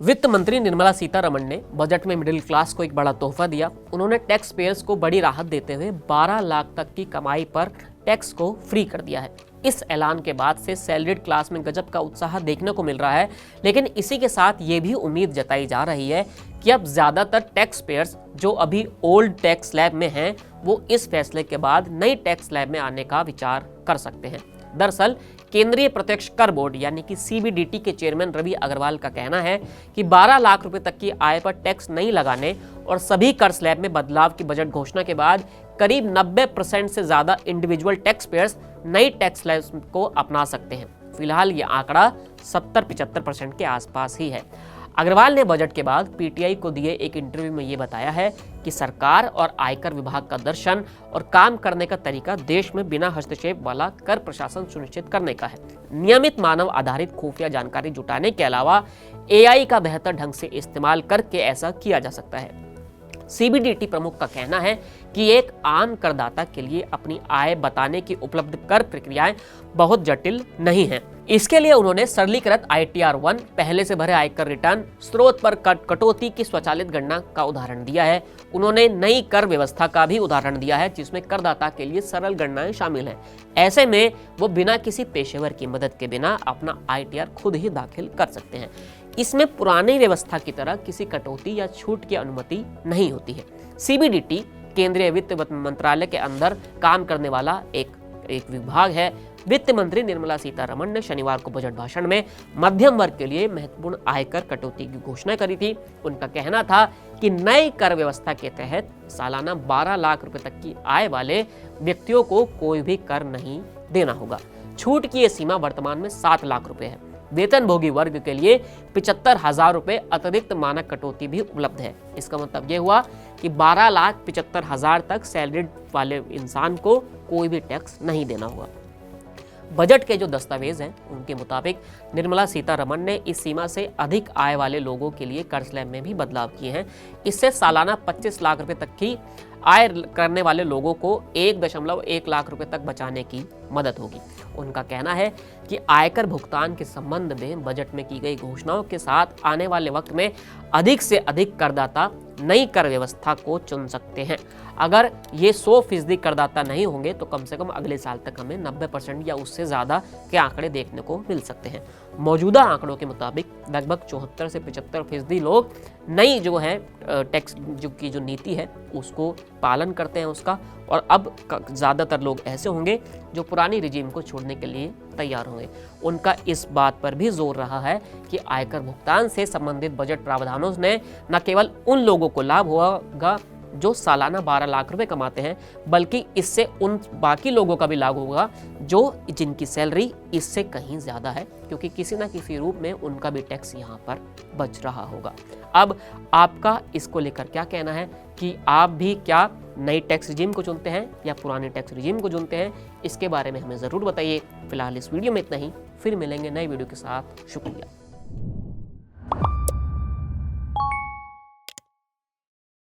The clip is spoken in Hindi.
वित्त मंत्री निर्मला सीतारमण ने बजट में मिडिल क्लास को एक बड़ा तोहफा दिया। उन्होंने टैक्स पेयर्स को बड़ी राहत देते हुए 12 लाख तक की कमाई पर टैक्स को फ्री कर दिया है। इस ऐलान के बाद से सैलरीड क्लास में गजब का उत्साह देखने को मिल रहा है, लेकिन इसी के साथ ये भी उम्मीद जताई जा रही है कि अब ज्यादातर टैक्स पेयर्स जो अभी ओल्ड टैक्स स्लैब में हैं, वो इस फैसले के बाद नई टैक्स स्लैब में आने का विचार कर सकते हैं। दरअसल केंद्रीय प्रत्यक्ष कर बोर्ड यानी कि सीबीडीटी के चेयरमैन रवि अग्रवाल का कहना है कि 12 लाख रुपए तक की आय पर टैक्स नहीं लगाने और सभी कर स्लैब में बदलाव की बजट घोषणा के बाद करीब 90% से ज्यादा इंडिविजुअल टैक्स पेयर्स नई टैक्स स्लैब को अपना सकते हैं। फिलहाल ये आंकड़ा 70-75% के आसपास ही है। अग्रवाल ने बजट के बाद पीटीआई को दिए एक इंटरव्यू में ये बताया है कि सरकार और आयकर विभाग का दर्शन और काम करने का तरीका देश में बिना हस्तक्षेप वाला कर प्रशासन सुनिश्चित करने का है। नियमित मानव आधारित खुफिया जानकारी जुटाने के अलावा एआई का बेहतर ढंग से इस्तेमाल करके ऐसा किया जा सकता है। सीबीडीटी प्रमुख का कहना है कि एक आम करदाता के लिए अपनी आय बताने की उपलब्ध कर प्रक्रियाएं बहुत जटिल नहीं हैं। इसके लिए उन्होंने सरलीकृत ITR 1, पहले से भरे आयकर रिटर्न, स्रोत पर कटौती की स्वचालित गणना का उदाहरण दिया है। उन्होंने नई कर व्यवस्था का भी उदाहरण दिया है जिसमें करदाता के लिए सरल गणनाएं शामिल हैं। ऐसे में वो बिना किसी पेशेवर की मदद के बिना अपना ITR खुद ही दाखिल कर सकते हैं। इसमें पुरानी व्यवस्था की तरह किसी कटौती या छूट की अनुमति नहीं होती है। सीबीडीटी केंद्रीय वित्त मंत्रालय के अंदर काम करने वाला एक विभाग है। वित्त मंत्री निर्मला सीतारमण ने शनिवार को बजट भाषण में मध्यम वर्ग के लिए महत्वपूर्ण आयकर कटौती की घोषणा करी थी। उनका कहना था कि नई कर व्यवस्था के तहत सालाना 12 लाख रुपए तक की आय वाले व्यक्तियों को कोई भी कर नहीं देना होगा। छूट की यह सीमा वर्तमान में 7 लाख रुपए है। वेतनभोगी वर्ग के लिए 75,000 रुपए अतिरिक्त मानक कटौती भी उपलब्ध है। इसका मतलब यह हुआ कि 12,75,000 तक सैलरीड वाले इंसान को कोई भी टैक्स नहीं देना होगा। बजट के जो दस्तावेज हैं उनके मुताबिक निर्मला सीतारमण ने इस सीमा से अधिक आय वाले लोगों के लिए कर स्लैब में भी बदलाव किए हैं। इससे सालाना 25 लाख रुपए तक की आय करने वाले लोगों को 1.1 लाख रुपए तक बचाने की मदद होगी। उनका कहना है कि आयकर भुगतान के संबंध में बजट में की गई घोषणाओं के साथ आने वाले वक्त में अधिक से अधिक करदाता नई कर व्यवस्था को चुन सकते हैं। अगर ये 100% करदाता नहीं होंगे तो कम से कम अगले साल तक हमें 90% या उससे ज़्यादा के आंकड़े देखने को मिल सकते हैं। मौजूदा आंकड़ों के मुताबिक लगभग 74 से 75% लोग नई जो है टैक्स की जो नीति है उसको पालन करते हैं उसका, और अब ज़्यादातर लोग ऐसे होंगे जो पुरानी रिजीम को छोड़ने के लिए तैयार होंगे। उनका इस बात पर भी जोर रहा है कि आयकर भुगतान से संबंधित बजट प्रावधानों ने न केवल उन लोगों को लाभ होगा जो सालाना 12 लाख रुपए कमाते हैं, बल्कि इससे उन बाकी लोगों का भी लाभ होगा जो जिनकी सैलरी इससे कहीं ज़्यादा है, क्योंकि किसी ना किसी रूप में उनका भी टैक्स यहाँ पर बच रहा होगा। अब आपका इसको लेकर क्या कहना है कि आप भी क्या नई टैक्स रिजीम को चुनते हैं या पुराने टैक्स रिजीम को चुनते हैं? इसके बारे में हमें ज़रूर बताइए। फिलहाल इस वीडियो में इतना ही, फिर मिलेंगे नए वीडियो के साथ। शुक्रिया।